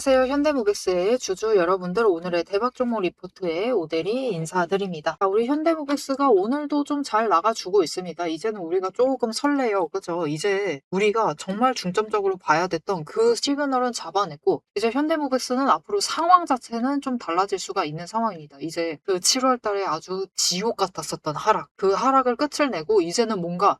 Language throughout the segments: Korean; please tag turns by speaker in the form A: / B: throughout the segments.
A: 안녕하세요. 현대모비스의 주주 여러분들, 오늘의 대박 종목 리포트에 오대리 인사드립니다. 우리 현대모비스가 오늘도 좀 잘 나가주고 있습니다. 이제는 우리가 조금 설레요. 그죠? 이제 우리가 정말 중점적으로 봐야 됐던 그 시그널은 잡아냈고, 이제 현대모비스는 앞으로 상황 자체는 좀 달라질 수가 있는 상황입니다. 이제 그 7월 달에 아주 지옥 같았었던 하락, 그 하락을 끝을 내고 이제는 뭔가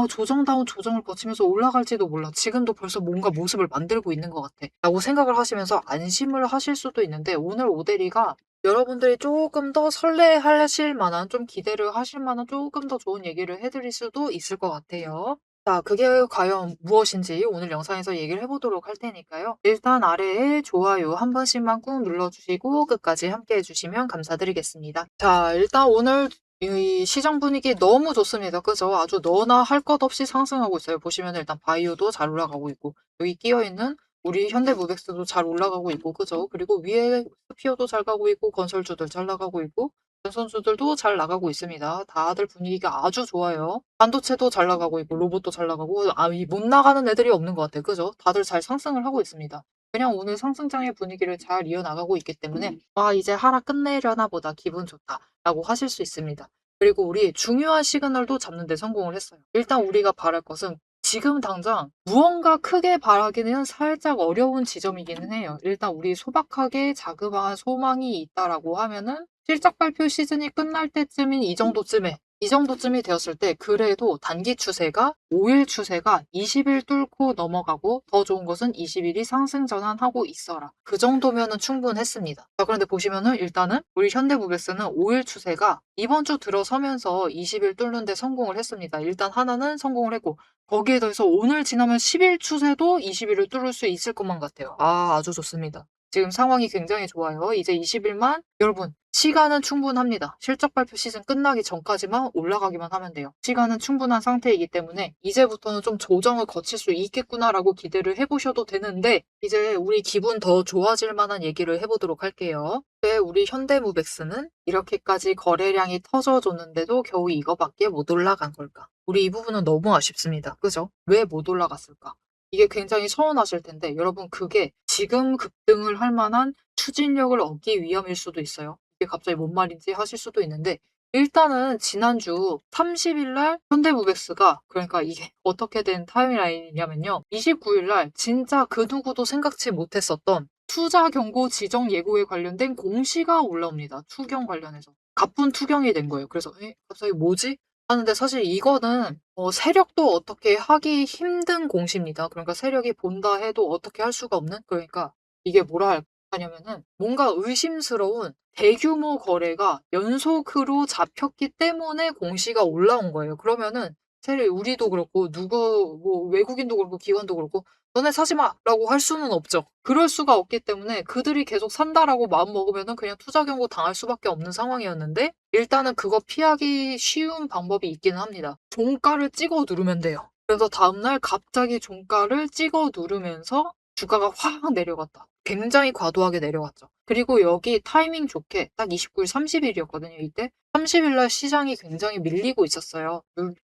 A: 조정다운 조정을 거치면서 올라갈지도 몰라. 지금도 벌써 뭔가 모습을 만들고 있는 것 같아. 라고 생각을 하시면서 안심을 하실 수도 있는데, 오늘 오데리가 여러분들이 조금 더 설레하실 만한, 좀 기대를 하실 만한 조금 더 좋은 얘기를 해드릴 수도 있을 것 같아요. 자, 그게 과연 무엇인지 오늘 영상에서 얘기를 해보도록 할 테니까요. 일단 아래에 좋아요 한 번씩만 꾹 눌러주시고 끝까지 함께 해주시면 감사드리겠습니다. 자, 일단 오늘 이 시장 분위기 너무 좋습니다. 그죠? 아주 너나 할 것 없이 상승하고 있어요. 보시면 일단 바이오도 잘 올라가고 있고, 여기 끼어있는 우리 현대무백스도 잘 올라가고 있고, 그죠? 그리고 위에 스피어도 잘 가고 있고, 건설주들 잘 나가고 있고, 선수들도 잘 나가고 있습니다. 다들 분위기가 아주 좋아요. 반도체도 잘 나가고 있고, 로봇도 잘 나가고, 이 못 나가는 애들이 없는 것 같아요. 그죠? 다들 잘 상승을 하고 있습니다. 그냥 오늘 상승장의 분위기를 잘 이어나가고 있기 때문에, 이제 하락 끝내려나 보다, 기분 좋다 라고 하실 수 있습니다. 그리고 우리 중요한 시그널도 잡는 데 성공을 했어요. 일단 우리가 바랄 것은 지금 당장 무언가 크게 바라기는 살짝 어려운 지점이기는 해요. 일단 우리 소박하게 자그마한 소망이 있다라고 하면은 실적 발표 시즌이 끝날 때쯤인 이 정도쯤이 되었을 때, 그래도 단기 추세가 5일 추세가 20일 뚫고 넘어가고, 더 좋은 것은 20일이 상승 전환하고 있어라. 그 정도면은 충분했습니다. 자, 그런데 보시면은 일단은 우리 현대무베스는 5일 추세가 이번 주 들어서면서 20일 뚫는 데 성공을 했습니다. 일단 하나는 성공을 했고, 거기에 더해서 오늘 지나면 10일 추세도 20일을 뚫을 수 있을 것만 같아요. 아주 좋습니다. 지금 상황이 굉장히 좋아요. 이제 20일만, 여러분, 시간은 충분합니다. 실적 발표 시즌 끝나기 전까지만 올라가기만 하면 돼요. 시간은 충분한 상태이기 때문에 이제부터는 좀 조정을 거칠 수 있겠구나라고 기대를 해보셔도 되는데, 이제 우리 기분 더 좋아질 만한 얘기를 해보도록 할게요. 왜 우리 현대무백스는 이렇게까지 거래량이 터져줬는데도 겨우 이거밖에 못 올라간 걸까? 우리 이 부분은 너무 아쉽습니다. 그죠? 왜 못 올라갔을까? 이게 굉장히 서운하실 텐데, 여러분, 그게 지금 급등을 할 만한 추진력을 얻기 위함일 수도 있어요. 이게 갑자기 뭔 말인지 하실 수도 있는데, 일단은 지난주 30일 날 현대무백스가, 그러니까 이게 어떻게 된 타임라인이냐면요. 29일 날 진짜 그 누구도 생각지 못했었던 투자 경고 지정 예고에 관련된 공시가 올라옵니다. 투경 관련해서. 가쁜 투경이 된 거예요. 그래서 갑자기 뭐지? 하는데, 사실 이거는 세력도 어떻게 하기 힘든 공시입니다. 그러니까 세력이 본다 해도 어떻게 할 수가 없는? 그러니까 이게 뭐라 하냐면은, 뭔가 의심스러운 대규모 거래가 연속으로 잡혔기 때문에 공시가 올라온 거예요. 그러면은 사실 우리도 그렇고 뭐 외국인도 그렇고 기관도 그렇고 너네 사지 마라고 할 수는 없죠. 그럴 수가 없기 때문에 그들이 계속 산다라고 마음 먹으면은 그냥 투자 경고 당할 수밖에 없는 상황이었는데, 일단은 그거 피하기 쉬운 방법이 있기는 합니다. 종가를 찍어 누르면 돼요. 그래서 다음날 갑자기 종가를 찍어 누르면서 주가가 확 내려갔다. 굉장히 과도하게 내려갔죠. 그리고 여기 타이밍 좋게 딱 29일, 30일이었거든요. 이때 30일 날 시장이 굉장히 밀리고 있었어요.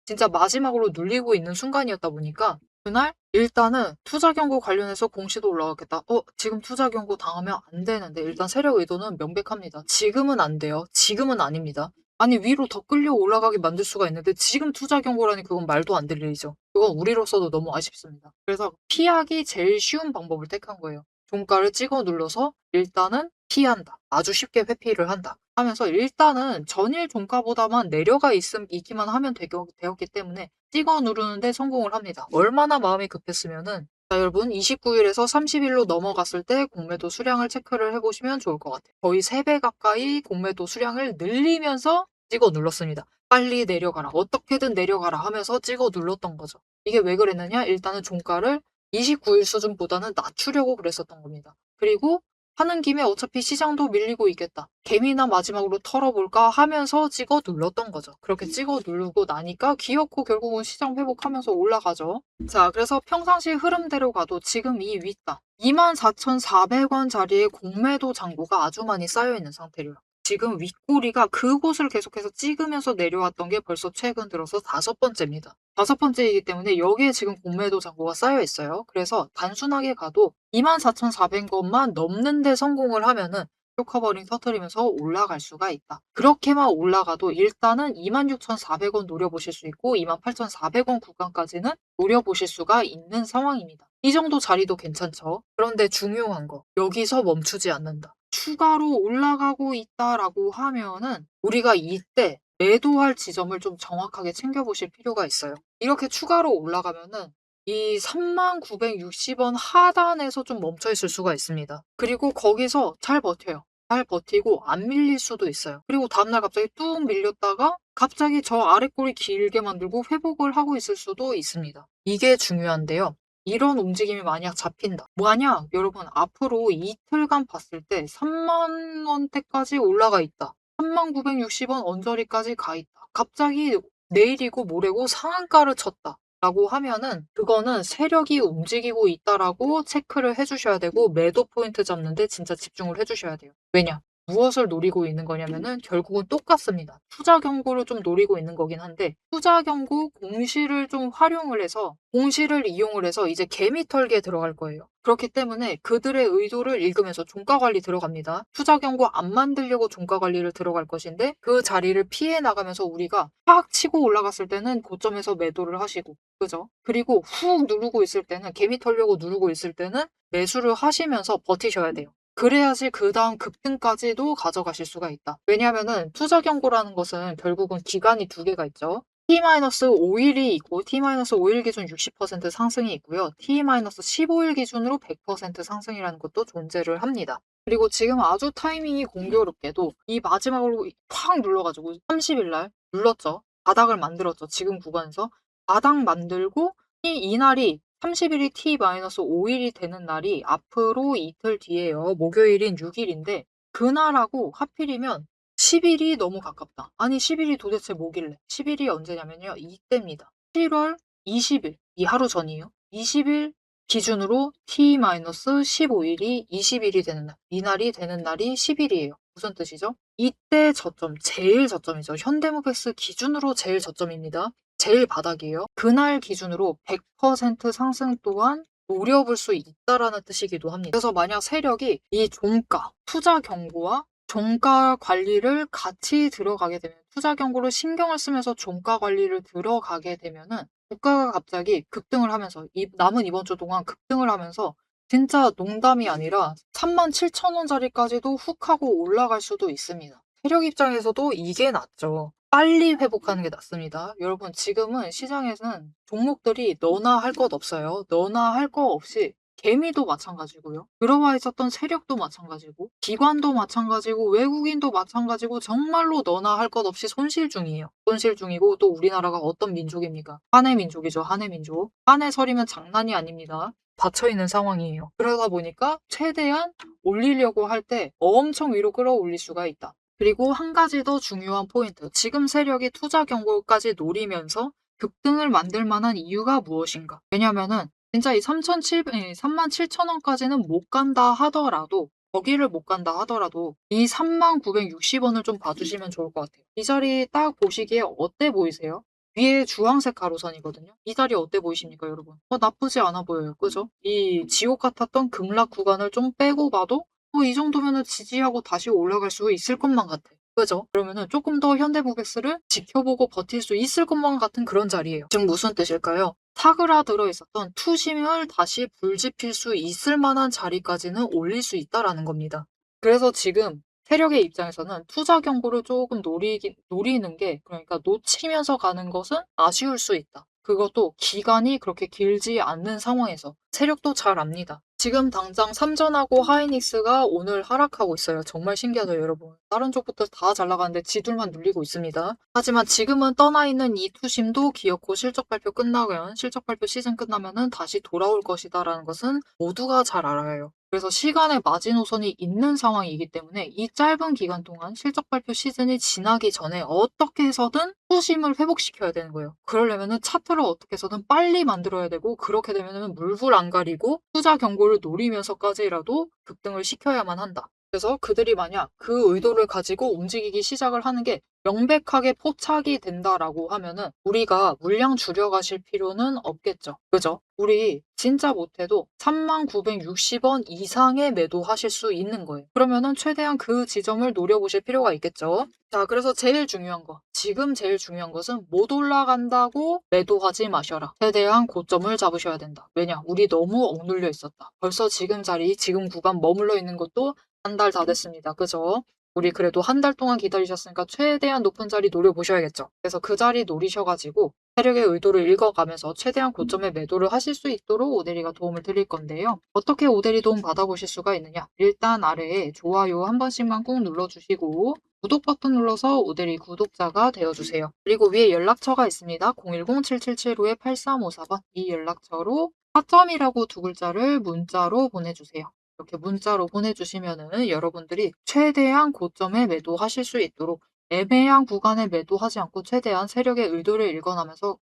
A: 진짜 마지막으로 눌리고 있는 순간이었다 보니까 그날 일단은 투자 경고 관련해서 공시도 올라왔겠다. 지금 투자 경고 당하면 안 되는데, 일단 세력 의도는 명백합니다. 지금은 안 돼요. 지금은 아닙니다. 아니, 위로 더 끌려 올라가게 만들 수가 있는데 지금 투자 경고라니 그건 말도 안 될 일이죠. 그건 우리로서도 너무 아쉽습니다. 그래서 피하기 제일 쉬운 방법을 택한 거예요. 종가를 찍어 눌러서 일단은 피한다. 아주 쉽게 회피를 한다. 하면서 일단은 전일 종가보다만 내려가 있기만 하면 되었기 때문에 찍어 누르는데 성공을 합니다. 얼마나 마음이 급했으면은, 자, 여러분, 29일에서 30일로 넘어갔을 때 공매도 수량을 체크를 해보시면 좋을 것 같아요. 거의 3배 가까이 공매도 수량을 늘리면서 찍어 눌렀습니다. 빨리 내려가라. 어떻게든 내려가라 하면서 찍어 눌렀던 거죠. 이게 왜 그랬느냐? 일단은 종가를 29일 수준보다는 낮추려고 그랬었던 겁니다. 그리고 하는 김에 어차피 시장도 밀리고 있겠다. 개미나 마지막으로 털어볼까 하면서 찍어 눌렀던 거죠. 그렇게 찍어 누르고 나니까 기어코 결국은 시장 회복하면서 올라가죠. 자, 그래서 평상시 흐름대로 가도 지금 이 윗단 24,400원 자리에 공매도 잔고가 아주 많이 쌓여있는 상태래요. 지금 윗꼬리가 그곳을 계속해서 찍으면서 내려왔던 게 벌써 최근 들어서 5번째입니다. 5번째이기 때문에 여기에 지금 공매도 잔고가 쌓여 있어요. 그래서 단순하게 가도 24,400원만 넘는 데 성공을 하면은 쇼커버링 터트리면서 올라갈 수가 있다. 그렇게만 올라가도 일단은 26,400원 노려보실 수 있고 28,400원 구간까지는 노려보실 수가 있는 상황입니다. 이 정도 자리도 괜찮죠. 그런데 중요한 거, 여기서 멈추지 않는다. 추가로 올라가고 있다라고 하면은 우리가 이때 매도할 지점을 좀 정확하게 챙겨보실 필요가 있어요. 이렇게 추가로 올라가면은 이 39,600원 하단에서 좀 멈춰 있을 수가 있습니다. 그리고 거기서 잘 버텨요. 잘 버티고 안 밀릴 수도 있어요. 그리고 다음날 갑자기 뚝 밀렸다가 갑자기 저 아랫골이 길게 만들고 회복을 하고 있을 수도 있습니다. 이게 중요한데요. 이런 움직임이 만약 잡힌다. 만약 여러분 앞으로 이틀간 봤을 때 3만 원대까지 올라가 있다. 39,600원 언저리까지 가 있다. 갑자기 내일이고 모레고 상한가를 쳤다. 라고 하면은 그거는 세력이 움직이고 있다라고 체크를 해주셔야 되고 매도 포인트 잡는데 진짜 집중을 해주셔야 돼요. 왜냐? 무엇을 노리고 있는 거냐면은 결국은 똑같습니다. 투자 경고를 좀 노리고 있는 거긴 한데 투자 경고 공시를 좀 활용을 해서 공시를 이용을 해서 이제 개미 털기에 들어갈 거예요. 그렇기 때문에 그들의 의도를 읽으면서 종가 관리 들어갑니다. 투자 경고 안 만들려고 종가 관리를 들어갈 것인데 그 자리를 피해 나가면서 우리가 팍 치고 올라갔을 때는 고점에서 매도를 하시고 그죠? 그리고 훅 누르고 있을 때는 개미 털려고 누르고 있을 때는 매수를 하시면서 버티셔야 돼요. 그래야지 그 다음 급등까지도 가져가실 수가 있다. 왜냐하면은 투자 경고라는 것은 결국은 기간이 2개가 있죠. T-5일이 있고 T-5일 기준 60% 상승이 있고요. T-15일 기준으로 100% 상승이라는 것도 존재를 합니다. 그리고 지금 아주 타이밍이 공교롭게도 이 마지막으로 팍 눌러가지고 30일 날 눌렀죠. 바닥을 만들었죠. 지금 구간에서. 바닥 만들고 이날이 30일이 T-5일이 되는 날이 앞으로 이틀 뒤에요. 목요일인 6일인데 그날하고 하필이면 10일이 너무 가깝다. 아니 10일이 도대체 뭐길래? 10일이 언제냐면요. 이때입니다. 7월 20일 이 하루 전이에요. 20일 기준으로 T-15일이 20일이 되는 날. 이날이 되는 날이 10일이에요. 무슨 뜻이죠? 이때 저점, 제일 저점이죠. 현대모백스 기준으로 제일 저점입니다. 제일 바닥이에요. 그날 기준으로 100% 상승 또한 노려볼 수 있다라는 뜻이기도 합니다. 그래서 만약 세력이 이 종가, 투자 경고와 종가 관리를 같이 들어가게 되면 투자 경고를 신경을 쓰면서 종가 관리를 들어가게 되면은 주가가 갑자기 급등을 하면서 남은 이번 주 동안 급등을 하면서 진짜 농담이 아니라 37,000원짜리까지도 훅 하고 올라갈 수도 있습니다. 세력 입장에서도 이게 낫죠. 빨리 회복하는 게 낫습니다. 여러분 지금은 시장에는 종목들이 너나 할 것 없어요. 너나 할 거 없이 개미도 마찬가지고요. 들어와 있었던 세력도 마찬가지고 기관도 마찬가지고 외국인도 마찬가지고 정말로 너나 할 것 없이 손실 중이에요. 손실 중이고 또 우리나라가 어떤 민족입니까? 한해 민족이죠. 한해 민족. 한해 설이면 장난이 아닙니다. 닫혀있는 상황이에요. 그러다 보니까 최대한 올리려고 할 때 엄청 위로 끌어올릴 수가 있다. 그리고 한 가지 더 중요한 포인트. 지금 세력이 투자 경고까지 노리면서 급등을 만들 만한 이유가 무엇인가? 왜냐면은 진짜 이 37,000원까지는 못 간다 하더라도 거기를 못 간다 하더라도 이 39,600원을 좀 봐주시면 좋을 것 같아요. 이 자리 딱 보시기에 어때 보이세요? 위에 주황색 가로선이거든요. 이 자리 어때 보이십니까, 여러분? 나쁘지 않아 보여요. 그죠? 이 지옥 같았던 급락 구간을 좀 빼고 봐도 이 정도면은 지지하고 다시 올라갈 수 있을 것만 같아. 그죠? 그러면은 조금 더 현대모백스를 지켜보고 버틸 수 있을 것만 같은 그런 자리예요. 지금 무슨 뜻일까요? 사그라들어 있었던 투심을 다시 불지필 수 있을 만한 자리까지는 올릴 수 있다라는 겁니다. 그래서 지금 세력의 입장에서는 투자 경고를 조금 노리는 게 그러니까 놓치면서 가는 것은 아쉬울 수 있다. 그것도 기간이 그렇게 길지 않는 상황에서 세력도 잘 압니다. 지금 당장 삼전하고 하이닉스가 오늘 하락하고 있어요. 정말 신기하죠, 여러분. 다른 쪽부터 다 잘 나가는데 지둘만 눌리고 있습니다. 하지만 지금은 떠나 있는 이 투심도 기어코 실적 발표 끝나면 실적 발표 시즌 끝나면은 다시 돌아올 것이다라는 것은 모두가 잘 알아요. 그래서 시간의 마지노선이 있는 상황이기 때문에 이 짧은 기간 동안 실적 발표 시즌이 지나기 전에 어떻게 해서든 투심을 회복시켜야 되는 거예요. 그러려면은 차트를 어떻게 해서든 빨리 만들어야 되고 그렇게 되면은 물불 안 가리고 투자 경고를 노리면서까지라도 급등을 시켜야만 한다. 그래서 그들이 만약 그 의도를 가지고 움직이기 시작을 하는 게 명백하게 포착이 된다라고 하면은 우리가 물량 줄여가실 필요는 없겠죠. 그죠? 우리 진짜 못해도 3960원 이상의 매도하실 수 있는 거예요. 그러면은 최대한 그 지점을 노려보실 필요가 있겠죠. 자, 그래서 제일 중요한 거. 지금 제일 중요한 것은 못 올라간다고 매도하지 마셔라. 최대한 고점을 잡으셔야 된다. 왜냐? 우리 너무 억눌려 있었다. 벌써 지금 자리, 지금 구간 머물러 있는 것도 한 달 다 됐습니다. 그죠? 우리 그래도 한 달 동안 기다리셨으니까 최대한 높은 자리 노려보셔야겠죠. 그래서 그 자리 노리셔가지고 세력의 의도를 읽어가면서 최대한 고점에 매도를 하실 수 있도록 오대리가 도움을 드릴 건데요. 어떻게 오대리 도움 받아보실 수가 있느냐? 일단 아래에 좋아요 한 번씩만 꾹 눌러주시고 구독 버튼 눌러서 오대리 구독자가 되어주세요. 그리고 위에 연락처가 있습니다. 010-7775-8354번 이 연락처로 4점이라고 두 글자를 문자로 보내주세요. 이렇게 문자로 보내주시면은 여러분들이 최대한 고점에 매도하실 수 있도록 애매한 구간에 매도하지 않고 최대한 세력의 의도를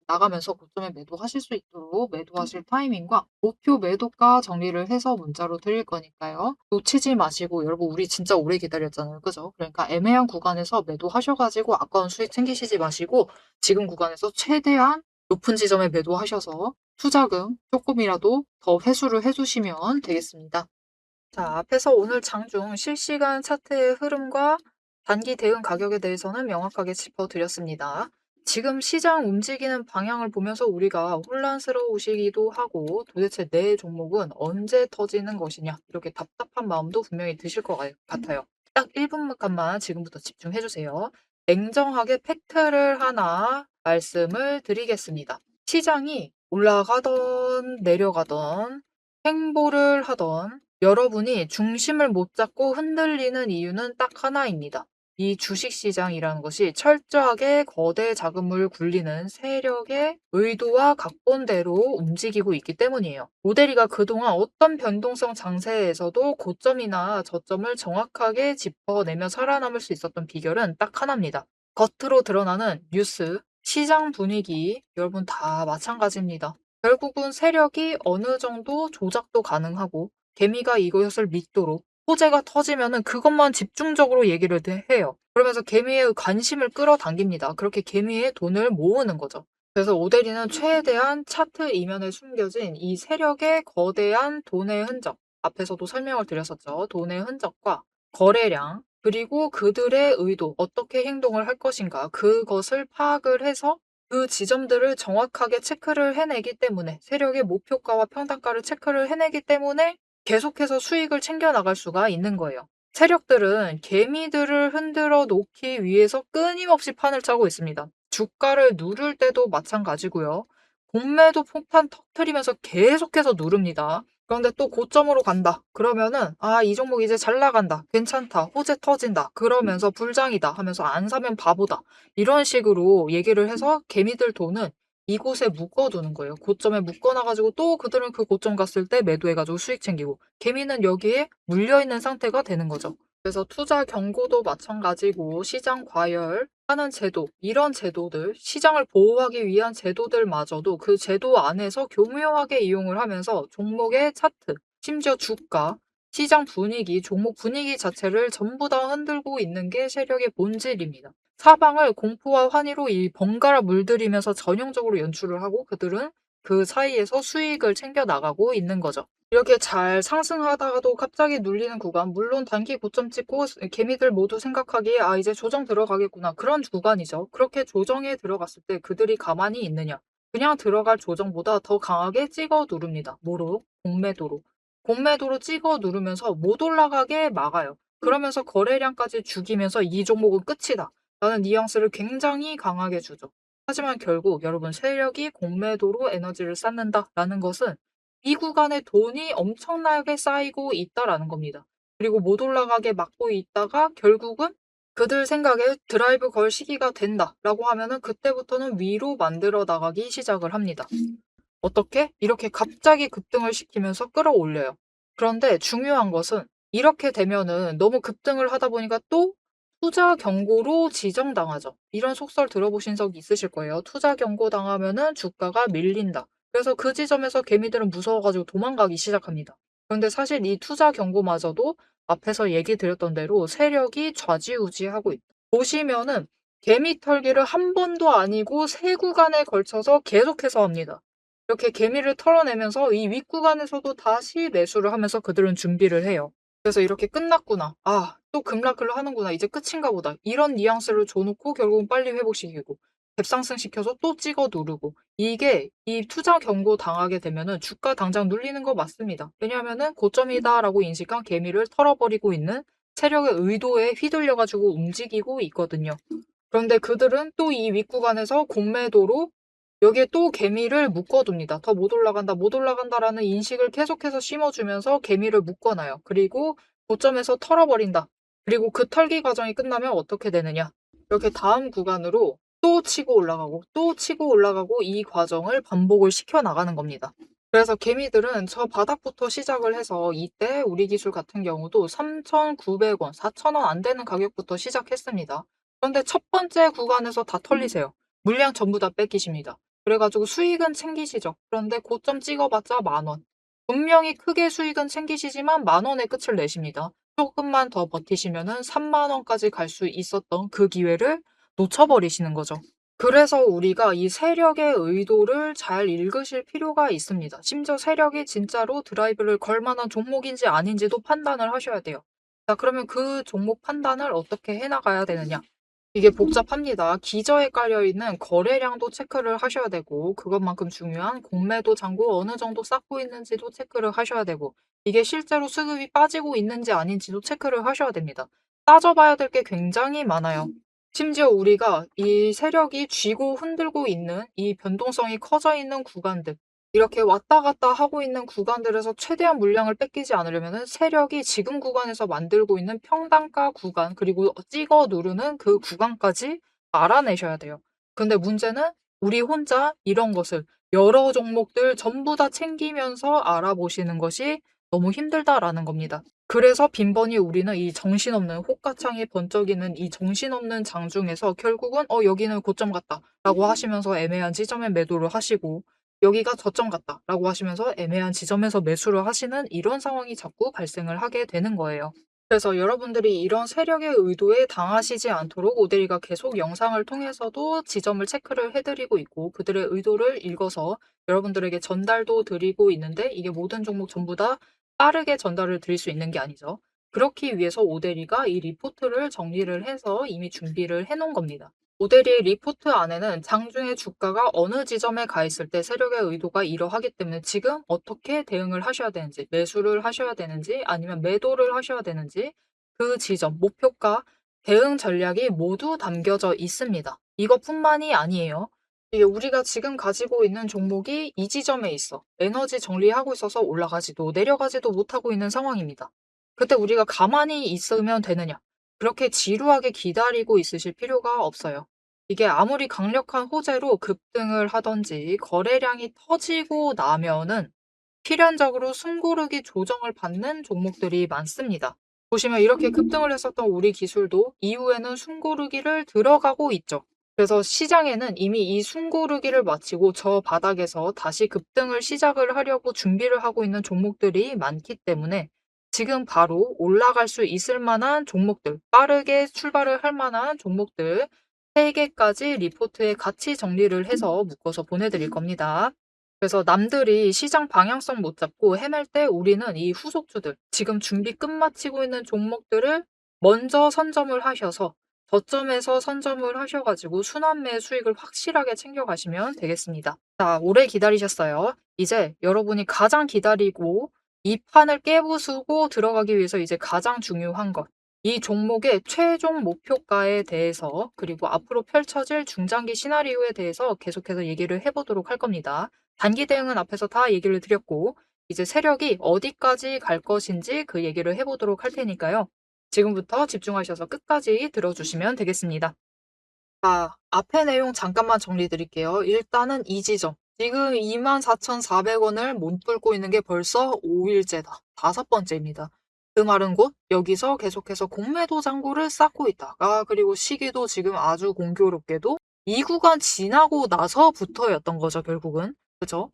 A: 나가면서 고점에 매도하실 수 있도록 매도하실 타이밍과 목표 매도가 정리를 해서 문자로 드릴 거니까요. 놓치지 마시고 여러분 우리 진짜 오래 기다렸잖아요. 그죠? 그러니까 애매한 구간에서 매도하셔가지고 아까운 수익 챙기시지 마시고 지금 구간에서 최대한 높은 지점에 매도하셔서 투자금 조금이라도 더 회수를 해주시면 되겠습니다. 자, 앞에서 오늘 장중 실시간 차트의 흐름과 단기 대응 가격에 대해서는 명확하게 짚어드렸습니다. 지금 시장 움직이는 방향을 보면서 우리가 혼란스러우시기도 하고 도대체 내 종목은 언제 터지는 것이냐 이렇게 답답한 마음도 분명히 드실 것 같아요. 딱 1분간만 지금부터 집중해주세요. 냉정하게 팩트를 하나 말씀을 드리겠습니다. 시장이 올라가던 내려가던 행보를 하던 여러분이 중심을 못 잡고 흔들리는 이유는 딱 하나입니다. 이 주식시장이라는 것이 철저하게 거대 자금을 굴리는 세력의 의도와 각본대로 움직이고 있기 때문이에요. 모델이가 그동안 어떤 변동성 장세에서도 고점이나 저점을 정확하게 짚어내며 살아남을 수 있었던 비결은 딱 하나입니다. 겉으로 드러나는 뉴스, 시장 분위기, 여러분 다 마찬가지입니다. 결국은 세력이 어느 정도 조작도 가능하고 개미가 이것을 믿도록 호재가 터지면은 그것만 집중적으로 얘기를 해요. 그러면서 개미의 관심을 끌어당깁니다. 그렇게 개미의 돈을 모으는 거죠. 그래서 오데리는 최대한 차트 이면에 숨겨진 이 세력의 거대한 돈의 흔적, 앞에서도 설명을 드렸었죠. 돈의 흔적과 거래량, 그리고 그들의 의도, 어떻게 행동을 할 것인가, 그것을 파악을 해서 그 지점들을 정확하게 체크를 해내기 때문에 세력의 목표가와 평단가를 체크를 해내기 때문에 계속해서 수익을 챙겨 나갈 수가 있는 거예요. 세력들은 개미들을 흔들어 놓기 위해서 끊임없이 판을 짜고 있습니다. 주가를 누를 때도 마찬가지고요. 공매도 폭탄 터트리면서 계속해서 누릅니다. 그런데 또 고점으로 간다. 그러면은 이 종목 이제 잘 나간다. 괜찮다. 호재 터진다. 그러면서 불장이다 하면서 안 사면 바보다. 이런 식으로 얘기를 해서 개미들 돈은 이곳에 묶어두는 거예요. 고점에 묶어놔가지고 또 그들은 그 고점 갔을 때 매도해가지고 수익 챙기고 개미는 여기에 물려있는 상태가 되는 거죠. 그래서 투자 경고도 마찬가지고 시장 과열하는 제도, 이런 제도들, 시장을 보호하기 위한 제도들마저도 그 제도 안에서 교묘하게 이용을 하면서 종목의 차트, 심지어 주가, 시장 분위기, 종목 분위기 자체를 전부 다 흔들고 있는 게 세력의 본질입니다. 사방을 공포와 환희로 이 번갈아 물들이면서 전형적으로 연출을 하고 그들은 그 사이에서 수익을 챙겨 나가고 있는 거죠. 이렇게 잘 상승하다가도 갑자기 눌리는 구간, 물론 단기 고점 찍고 개미들 모두 생각하기에 이제 조정 들어가겠구나. 그런 구간이죠. 그렇게 조정에 들어갔을 때 그들이 가만히 있느냐. 그냥 들어갈 조정보다 더 강하게 찍어 누릅니다. 뭐로? 공매도로. 공매도로 찍어 누르면서 못 올라가게 막아요. 그러면서 거래량까지 죽이면서 이 종목은 끝이다. 라는 뉘앙스를 굉장히 강하게 주죠. 하지만 결국 여러분 세력이 공매도로 에너지를 쌓는다라는 것은 이 구간에 돈이 엄청나게 쌓이고 있다라는 겁니다. 그리고 못 올라가게 막고 있다가 결국은 그들 생각에 드라이브 걸 시기가 된다라고 하면은 그때부터는 위로 만들어 나가기 시작을 합니다. 어떻게? 이렇게 갑자기 급등을 시키면서 끌어올려요. 그런데 중요한 것은 이렇게 되면은 너무 급등을 하다 보니까 또 투자 경고로 지정당하죠. 이런 속설 들어보신 적 있으실 거예요. 투자 경고 당하면은 주가가 밀린다. 그래서 그 지점에서 개미들은 무서워가지고 도망가기 시작합니다. 그런데 사실 이 투자 경고마저도 앞에서 얘기 드렸던 대로 세력이 좌지우지하고 있다. 보시면은 개미 털기를 한 번도 아니고 세 구간에 걸쳐서 계속해서 합니다. 이렇게 개미를 털어내면서 이 윗구간에서도 다시 매수를 하면서 그들은 준비를 해요. 그래서 이렇게 끝났구나. 아, 또 급락을 하는구나. 이제 끝인가 보다. 이런 뉘앙스를 줘놓고 결국은 빨리 회복시키고 갭상승 시켜서 또 찍어 누르고 이게 이 투자 경고 당하게 되면은 주가 당장 눌리는 거 맞습니다. 왜냐하면은 고점이다라고 인식한 개미를 털어버리고 있는 세력의 의도에 휘둘려가지고 움직이고 있거든요. 그런데 그들은 또 이 윗구간에서 공매도로 여기에 또 개미를 묶어둡니다. 더 못 올라간다, 못 올라간다라는 인식을 계속해서 심어주면서 개미를 묶어놔요. 그리고 고점에서 털어버린다. 그리고 그 털기 과정이 끝나면 어떻게 되느냐. 이렇게 다음 구간으로 또 치고 올라가고 또 치고 올라가고 이 과정을 반복을 시켜 나가는 겁니다. 그래서 개미들은 저 바닥부터 시작을 해서 이때 우리 기술 같은 경우도 3,900원, 4,000원 안 되는 가격부터 시작했습니다. 그런데 첫 번째 구간에서 다 털리세요. 물량 전부 다 뺏기십니다. 그래가지고 수익은 챙기시죠. 그런데 고점 찍어봤자 10,000원. 분명히 크게 수익은 챙기시지만 10,000원의 끝을 내십니다. 조금만 더 버티시면은 30,000원까지 갈 수 있었던 그 기회를 놓쳐버리시는 거죠. 그래서 우리가 이 세력의 의도를 잘 읽으실 필요가 있습니다. 심지어 세력이 진짜로 드라이브를 걸 만한 종목인지 아닌지도 판단을 하셔야 돼요. 자, 그러면 그 종목 판단을 어떻게 해나가야 되느냐? 이게 복잡합니다. 기저에 깔려있는 거래량도 체크를 하셔야 되고 그것만큼 중요한 공매도 잔고 어느 정도 쌓고 있는지도 체크를 하셔야 되고 이게 실제로 수급이 빠지고 있는지 아닌지도 체크를 하셔야 됩니다. 따져봐야 될 게 굉장히 많아요. 심지어 우리가 이 세력이 쥐고 흔들고 있는 이 변동성이 커져 있는 구간들 이렇게 왔다 갔다 하고 있는 구간들에서 최대한 물량을 뺏기지 않으려면 세력이 지금 구간에서 만들고 있는 평단가 구간 그리고 찍어 누르는 그 구간까지 알아내셔야 돼요. 근데 문제는 우리 혼자 이런 것을 여러 종목들 전부 다 챙기면서 알아보시는 것이 너무 힘들다라는 겁니다. 그래서 빈번히 우리는 이 정신없는 호가창이 번쩍이는 이 정신없는 장중에서 결국은 여기는 고점 같다 라고 하시면서 애매한 지점에 매도를 하시고 여기가 저점 같다 라고 하시면서 애매한 지점에서 매수를 하시는 이런 상황이 자꾸 발생을 하게 되는 거예요. 그래서 여러분들이 이런 세력의 의도에 당하시지 않도록 오데리가 계속 영상을 통해서도 지점을 체크를 해드리고 있고 그들의 의도를 읽어서 여러분들에게 전달도 드리고 있는데 이게 모든 종목 전부 다 빠르게 전달을 드릴 수 있는 게 아니죠. 그렇기 위해서 오데리가 이 리포트를 정리를 해서 이미 준비를 해놓은 겁니다. 오데리의 리포트 안에는 장중에 주가가 어느 지점에 가 있을 때 세력의 의도가 이러하기 때문에 지금 어떻게 대응을 하셔야 되는지, 매수를 하셔야 되는지, 아니면 매도를 하셔야 되는지, 그 지점, 목표가, 대응 전략이 모두 담겨져 있습니다. 이것뿐만이 아니에요. 이게 우리가 지금 가지고 있는 종목이 이 지점에 있어. 에너지 정리하고 있어서 올라가지도 내려가지도 못하고 있는 상황입니다. 그때 우리가 가만히 있으면 되느냐? 그렇게 지루하게 기다리고 있으실 필요가 없어요. 이게 아무리 강력한 호재로 급등을 하든지 거래량이 터지고 나면은 필연적으로 숨고르기 조정을 받는 종목들이 많습니다. 보시면 이렇게 급등을 했었던 우리 기술도 이후에는 숨고르기를 들어가고 있죠. 그래서 시장에는 이미 이 숨고르기를 마치고 저 바닥에서 다시 급등을 시작을 하려고 준비를 하고 있는 종목들이 많기 때문에 지금 바로 올라갈 수 있을 만한 종목들, 빠르게 출발을 할 만한 종목들 3개까지 리포트에 같이 정리를 해서 묶어서 보내드릴 겁니다. 그래서 남들이 시장 방향성 못 잡고 헤맬 때 우리는 이 후속주들, 지금 준비 끝마치고 있는 종목들을 먼저 선점을 하셔서 저점에서 선점을 하셔가지고 순환매 수익을 확실하게 챙겨가시면 되겠습니다. 자, 오래 기다리셨어요. 이제 여러분이 가장 기다리고 이 판을 깨부수고 들어가기 위해서 이제 가장 중요한 것. 이 종목의 최종 목표가에 대해서 그리고 앞으로 펼쳐질 중장기 시나리오에 대해서 계속해서 얘기를 해보도록 할 겁니다. 단기 대응은 앞에서 다 얘기를 드렸고 이제 세력이 어디까지 갈 것인지 그 얘기를 해보도록 할 테니까요. 지금부터 집중하셔서 끝까지 들어주시면 되겠습니다. 자, 앞에 내용 잠깐만 정리 드릴게요. 일단은 이 지점. 지금 24,400원을 못 뚫고 있는 게 벌써 5일째다. 5번째입니다. 그 말은 곧 여기서 계속해서 공매도 잔고를 쌓고 있다. 그리고 시기도 지금 아주 공교롭게도 이 구간 지나고 나서부터였던 거죠, 결국은. 그죠?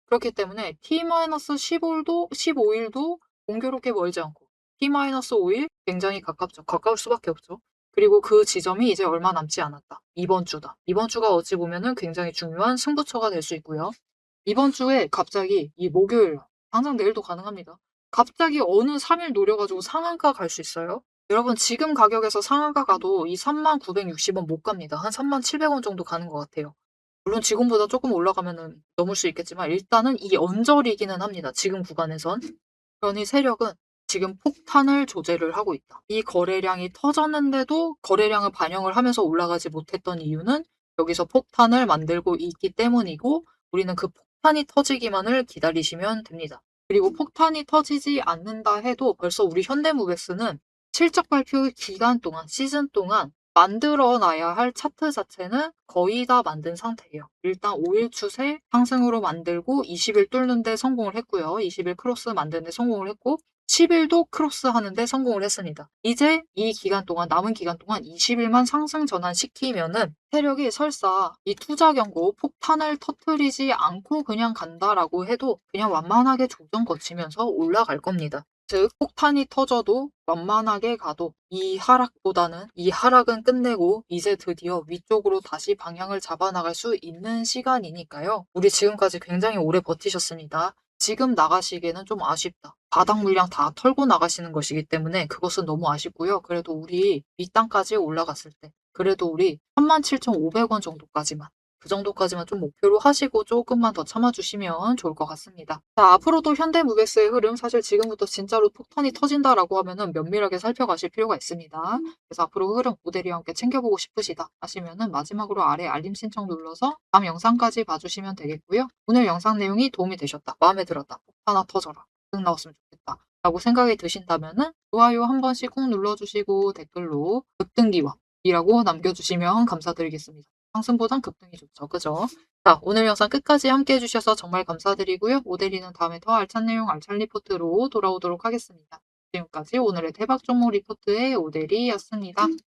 A: 그렇기 때문에 T-15일도 공교롭게 멀지 않고 T-5일 굉장히 가깝죠. 가까울 수밖에 없죠. 그리고 그 지점이 이제 얼마 남지 않았다. 이번 주다. 이번 주가 어찌 보면은 굉장히 중요한 승부처가 될 수 있고요. 이번 주에 갑자기 이 목요일, 당장 내일도 가능합니다. 갑자기 어느 3일 노려가지고 상한가 갈 수 있어요. 여러분 지금 가격에서 상한가 가도 이 3960원 못 갑니다. 한 3700원 정도 가는 것 같아요. 물론 지금보다 조금 올라가면은 넘을 수 있겠지만 일단은 이 언저리기는 합니다. 지금 구간에선. 그러니 세력은 지금 폭탄을 조제를 하고 있다. 이 거래량이 터졌는데도 거래량을 반영을 하면서 올라가지 못했던 이유는 여기서 폭탄을 만들고 있기 때문이고 우리는 그 폭탄이 터지기만을 기다리시면 됩니다. 그리고 폭탄이 터지지 않는다 해도 벌써 우리 현대무백스는 실적 발표 기간 동안, 시즌 동안 만들어 놔야 할 차트 자체는 거의 다 만든 상태예요. 일단 5일 추세 상승으로 만들고 20일 뚫는 데 성공을 했고요. 20일 크로스 만드는 데 성공을 했고 10일도 크로스 하는데 성공을 했습니다. 이제 이 기간 동안 남은 기간 동안 20일만 상승 전환시키면은 세력이 설사 이 투자 경고 폭탄을 터뜨리지 않고 그냥 간다라고 해도 그냥 완만하게 조정 거치면서 올라갈 겁니다. 즉 폭탄이 터져도 완만하게 가도 이 하락보다는 이 하락은 끝내고 이제 드디어 위쪽으로 다시 방향을 잡아나갈 수 있는 시간이니까요. 우리 지금까지 굉장히 오래 버티셨습니다. 지금 나가시기에는 좀 아쉽다. 바닥 물량 다 털고 나가시는 것이기 때문에 그것은 너무 아쉽고요. 그래도 우리 밑단까지 올라갔을 때 그래도 우리 37,500원 정도까지만 그 정도까지만 좀 목표로 하시고 조금만 더 참아주시면 좋을 것 같습니다. 자, 앞으로도 현대무백스의 흐름 사실 지금부터 진짜로 폭탄이 터진다라고 하면은 면밀하게 살펴가실 필요가 있습니다. 그래서 앞으로 흐름 모델이와 함께 챙겨보고 싶으시다 하시면은 마지막으로 아래 알림 신청 눌러서 다음 영상까지 봐주시면 되겠고요. 오늘 영상 내용이 도움이 되셨다, 마음에 들었다, 폭탄 하나 터져라, 등 나왔으면 좋겠다 라고 생각이 드신다면은 좋아요 한 번씩 꾹 눌러주시고 댓글로 급등기와 이라고 남겨주시면 감사드리겠습니다. 상승보단 급등이 좋죠. 그죠? 자, 오늘 영상 끝까지 함께 해주셔서 정말 감사드리고요. 오데리는 다음에 더 알찬 내용 알찬 리포트로 돌아오도록 하겠습니다. 지금까지 오늘의 대박 종목 리포트의 오데리였습니다.